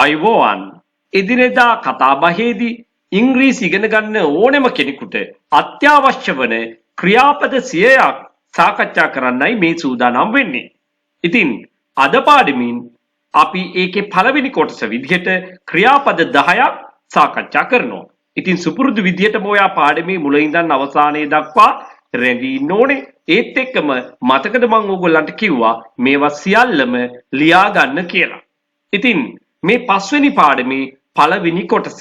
අයිබෝවන් එදිනෙදා කතාබහේදී ඉංග්‍රීසි ඉගෙන ගන්න ඕනෙම කෙනෙකුට අත්‍යවශ්‍ය වන ක්‍රියාපද 100ක් සාකච්ඡා කරන්නයි මේ සූදානම් වෙන්නේ. ඉතින් අද පාඩමින් අපි ඒකේ පළවෙනි කොටස විදිහට ක්‍රියාපද 10ක් සාකච්ඡා කරනවා. ඉතින් සුපුරුදු විදිහටම ඔයා පාඩමේ මුල ඉඳන් අවසානයේ දක්වා රැඳී ඉන්න ඕනේ. ඒත් එක්කම මතකද මම ඕගොල්ලන්ට කිව්වා මේවා සියල්ලම ලියා ගන්න කියලා. ඉතින් මේ පස්වෙනි පාඩමේ පළවෙනි කොටස.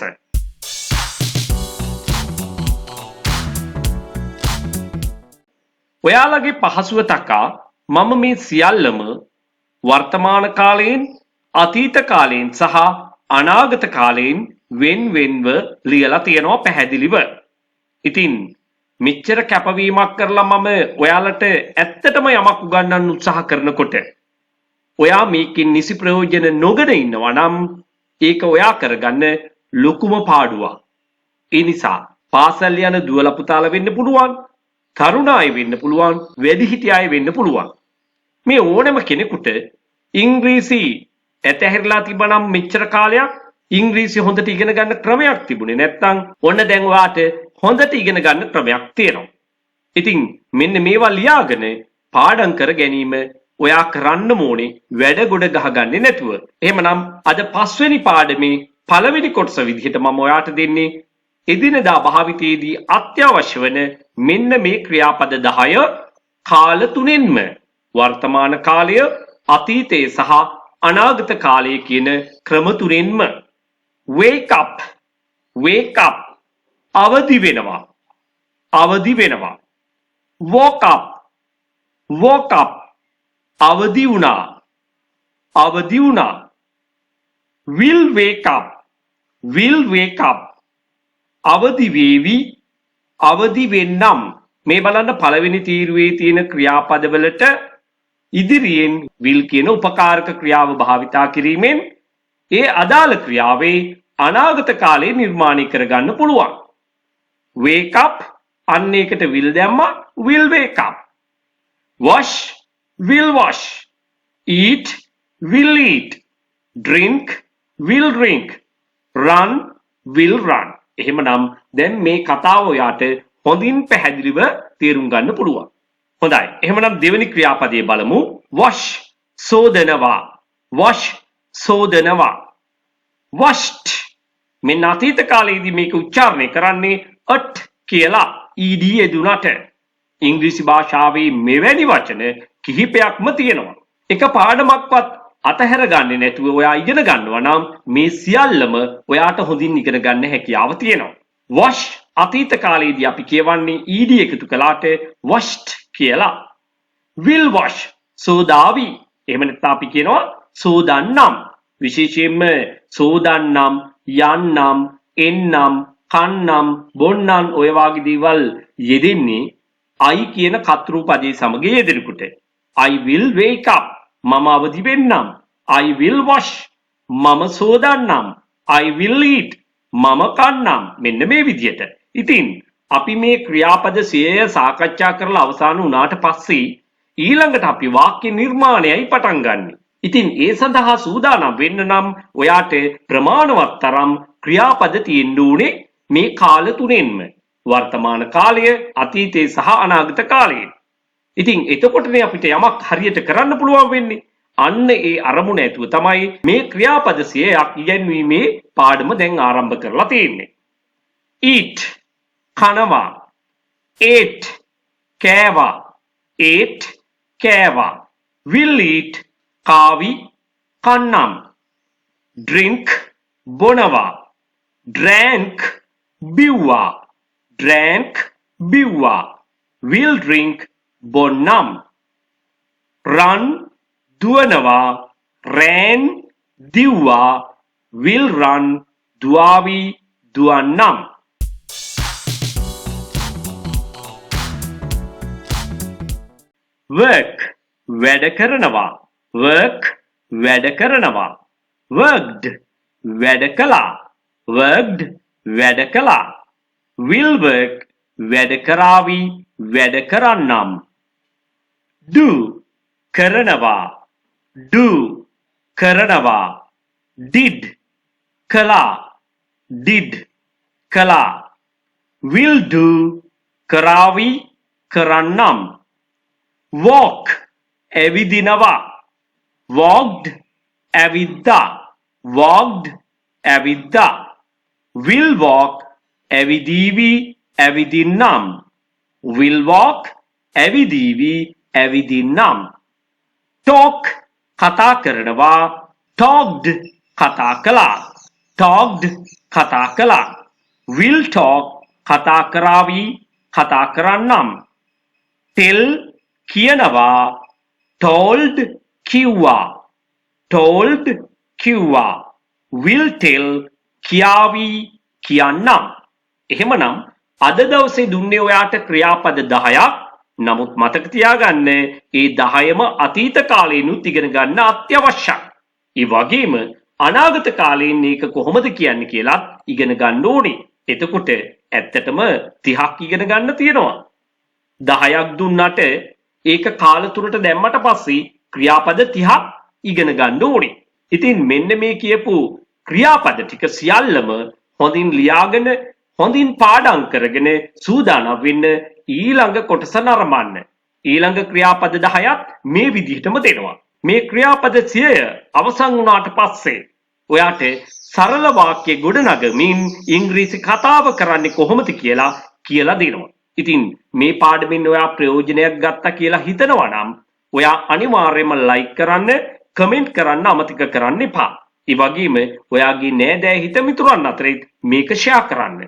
ඔයාලගේ පහසුව තකා මම මේ සියල්ලම වර්තමාන කාලයෙන් අතීත කාලයෙන් සහ අනාගත කාලයෙන් වෙන්වෙන්ව ලියලා තියෙනවා පැහැදිලිව. ඉතින් මෙච්චර කැපවීමක් කරලා මම ඔයාලට ඇත්තටම යමක් උගන්වන්න උත්සාහ කරනකොට ඔයා මේකෙන් නිසි ප්‍රයෝජන නොගෙන ඉන්නවා නම් ඒක ඔයා කරගන්න ලොකුම පාඩුවක්. ඒ නිසා පාසල් යන දුවලා පුතාලා වෙන්න පුළුවන්, තරුණ අය වෙන්න පුළුවන්, වැඩිහිටි අය වෙන්න පුළුවන්. මේ ඕනෑම කෙනෙකුට ඉංග්‍රීසි ඇතහැරලා තිබනම් මෙච්චර කාලයක් ඉංග්‍රීසි හොඳට ඉගෙන ගන්න ක්‍රමයක් තිබුණේ නැත්නම් ඔන්න දැන් ඔයාට හොඳට ඉගෙන ගන්න ක්‍රමයක් තියෙනවා. ඉතින් මෙන්න මේවා ලියාගෙන පාඩම් කර ගැනීම ඔයා කරන්න ඕනේ වැඩ ගොඩ ගහගන්නේ නැතුව. එහෙමනම් අද පස්වෙනි පාඩමේ පළවෙනි කොටස විදිහට මම ඔයාට දෙන්නේ එදිනෙදා භාවිතයේදී අත්‍යවශ්‍ය වන මෙන්න මේ ක්‍රියාපද 10 කාල තුනෙන්ම වර්තමාන කාලය, අතීතය සහ අනාගත කාලය කියන ක්‍රම තුනෙන්ම. wake up, wake up, අවදි වෙනවා, අවදි වෙනවා. woke up, woke up, අවදි වුණා, අවදි වුණා. will wake up, will wake up, අවදි වේවි, අවදි වෙන්නම්. මේ බලන්න පළවෙනි තීරුවේ තියෙන ක්‍රියාපදවලට ඉදිරියෙන් will කියන උපකාරක ක්‍රියාව භාවිතා කිරීමෙන් ඒ අදාළ ක්‍රියාවේ අනාගත කාලේ නිර්මාණය කරගන්න පුළුවන්. wake up අන්න ඒකට will දැම්මා, will wake up. wash, will wash. eat, will eat. drink, will drink. run, will run. එහෙමනම් දැන් මේ කතාව ඔයාට හොඳින් පැහැදිලිව තේරුම් ගන්න පුළුවන්. හොඳයි. එහෙමනම් දෙවෙනි ක්‍රියාපදයේ බලමු. wash, සෝදනවා. wash, සෝදනවා. washed. මෙන්න අතීත කාලයේදී මේක උච්චාරණය කරන්නේ at කියලා ed යෙදුනට. ඉංග්‍රීසි භාෂාවේ මෙවැනි වචන කිහිපයක්ම තියෙනවා. එක පාඩමක්වත් අතහැර ගන්නේ නැතුව ඔයා ඉගෙන ගන්නවා නම් මේ සියල්ලම ඔයාට හොඳින් ඉගෙන ගන්න හැකියාව තියෙනවා. wash අතීත කාලයේදී අපි කියවන්නේ ed එකතු කළාට washed කියලා. will wash සෝදාවි. එහෙම නැත්නම් අපි කියනවා සෝදන්නම්. විශේෂයෙන්ම සෝදන්නම්, යන්නම්, එන්නම්, කන්නම්, බොන්නම් ඔය වගේ දේවල් යෙදෙන්නේ I කියන කතෘ පදයේ සමග යෙදෙනකොට. I will wake up. මම අවදි වෙන්නම්. I will wash. මම සෝදන්නම්. I will eat. මම කන්නම්. මෙන්න මේ විදිහට. ඉතින් අපි මේ ක්‍රියාපද 100 සාකච්ඡා කරලා අවසන් වුණාට පස්සේ ඊළඟට අපි වාක්‍ය නිර්මාණයයි පටන් ගන්නෙ. ඉතින් ඒ සඳහා සූදානම් වෙන්න නම් ඔයාට ප්‍රමාණවත් තරම් ක්‍රියාපද තියෙන්න ඕනේ මේ කාල තුනෙන්ම. වර්තමාන කාලය, අතීතය සහ අනාගත කාලය. ඉතින් එතකොටනේ අපිට යමක් හරියට කරන්න පුළුවන් වෙන්නේ. අන්න ඒ අරමුණ ඇතුව තමයි මේ ක්‍රියාපද 100ක් ඉගෙනීමේ පාඩම දැන් ආරම්භ කරලා තියෙන්නේ. eat කනවා, ate කෑවා, ate කෑවා. will eat කාවි, කන්නම්. drink බොනවා, drank බිව්වා, drank බිව්වා. will drink බොන්නම්. run දුවනවා, ran දිව්වා, will run දුවාවි, දුවන්නම්. work වැඩ කරනවා, work වැඩ කරනවා. worked වැඩ කළා, worked වැඩ කළා. will work වැඩ කරાવી, වැඩ කරන්නම්. do කරනවා, do කරනවා. did කළා. did කළා. will do කරાવી කරන්නම්. walk ඇවිදිනවා. walked ඇවිද්දා. walked ඇවිද්දා. will walk ඇවිදීවි ඇවිදින්නම්. will walk ඇවිදීවි ඇවිදින්නම්. talk කතා කරනවා. talked කතා කළා. talked කතා කළා. will talk කතා කරાવી කතා කරන්නම්. tell කියනවා. told කිව්වා. told කිව්වා. will tell කියාවි කියන්නම්. එහෙමනම් අද දවසේ දුන්නේ ඔයාට ක්‍රියාපද 10ක්. නමුත් මතක තියාගන්න ඒ 10ම අතීත කාලේනුත් ඉගෙන ගන්න අත්‍යවශ්‍යයි. ඒ වගේම අනාගත කාලයෙන් මේක කොහොමද කියන්නේ කියලාත් ඉගෙන ගන්න ඕනේ. එතකොට ඇත්තටම 30ක් ඉගෙන ගන්න තියෙනවා. 10ක් දුන්නට ඒක කාල තුනට දැම්මට පස්සේ ක්‍රියාපද 30ක් ඉගෙන ගන්න ඕනේ. ඉතින් මෙන්න මේ කියපු ක්‍රියාපද ටික සියල්ලම හොඳින් ලියාගෙන හොඳින් පාඩම් කරගෙන සූදානම් වෙන්න ඊළඟ කොටස නරඹන්න. ඊළඟ ක්‍රියාපද 10ක් මේ විදිහටම දෙනවා. මේ ක්‍රියාපද 100 අවසන් වුණාට පස්සේ ඔයාට සරල වාක්‍ය ගොඩනගමින් ඉංග්‍රීසි කතාව කරන්නේ කොහොමද කියලා දෙනවා. ඉතින් මේ පාඩමෙන් ඔයා ප්‍රයෝජනයක් ගත්තා කියලා හිතනවා නම් ඔයා අනිවාර්යයෙන්ම ලයික් කරන්න, කමෙන්ට් කරන්න අමතක කරන්න එපා. ඒ වගේම ඔයාගේ නෑදෑ හිත මිතුරන් අතරේ මේක ෂෙයා කරන්න.